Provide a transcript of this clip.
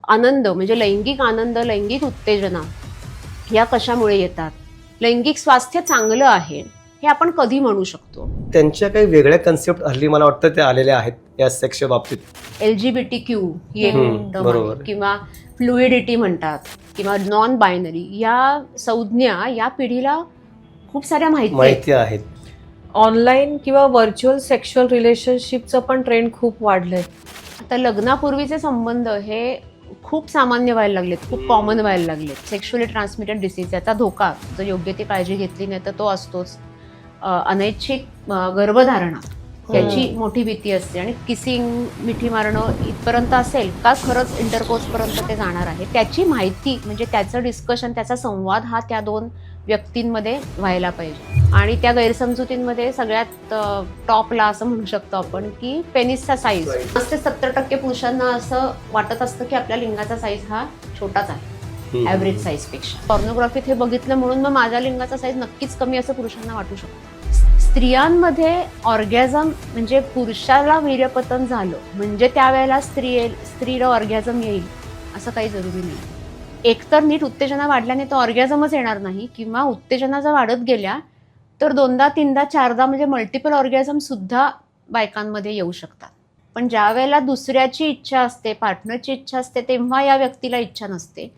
आनंद म्हणजे लैंगिक आनंद, लैंगिक उत्तेजना या कशामुळे येतात, लैंगिक स्वास्थ्य चांगलं आहे हे आपण कधी म्हणू शकतो? त्यांच्या काही वेगळ्या कन्सेप्ट हल्ली मला वाटतं ते आलेल्या आहेत या सेक्सच्या बाबतीत. LGBTQ ही एक टर्म बरोबर. आहे, किंवा फ्लुइडिटी म्हणतात, किंवा नॉन बायनरी, या संज्ञा या पिढीला खूप साऱ्या माहिती आहेत. ऑनलाईन किंवा व्हर्च्युअल सेक्शुअल रिलेशनशिपचं पण ट्रेंड खूप वाढलंय. आता लग्नापूर्वीचे संबंध हे खूप सामान्य व्हायला लागलेत, खूप कॉमन व्हायला लागलेत. सेक्शुअली ट्रान्समिटेड डिसीज याचा धोका जर योग्य ती काळजी घेतली नाही तर तो असतोच. अनैच्छिक गर्भधारणा त्याची मोठी भीती असते, आणि किसिंग, मिठी मारणं इथपर्यंत असेल का खरंच इंटरकोर्सपर्यंत ते जाणार आहे, त्याची माहिती म्हणजे त्याचं डिस्कशन, त्याचा संवाद हा त्या दोन व्यक्तींमध्ये व्हायला पाहिजे. आणि त्या गैरसमजुतींमध्ये सगळ्यात टॉपला असं म्हणू शकतो आपण की पेनिसचा साईज. 70% पुरुषांना असं वाटत असतं की आपल्या लिंगाचा साईज हा छोटाच आहे ॲव्हरेज साईजपेक्षा. पॉर्नोग्राफीत हे बघितलं म्हणून मग माझ्या लिंगाचा साईज नक्कीच कमी असं पुरुषांना वाटू शकतं. स्त्रियांमध्ये ऑर्गॅझम म्हणजे पुरुषाला वीर्यपतन झालं म्हणजे त्यावेळेला स्त्रीला ऑर्गॅझम येईल असं काही जरुरी नाही. एकतर नीट उत्तेजना वाढल्याने तो ऑर्गॅझमच येणार नाही, किंवा उत्तेजना जर वाढत गेल्या तर 2दा 3दा 4दा म्हणजे मल्टिपल ऑर्गॅझम सुद्धा बायकांमध्ये येऊ शकतात. पण ज्या वेळेला दुसऱ्याची इच्छा असते, पार्टनरची इच्छा असते, तेव्हा या व्यक्तीला इच्छा नसते.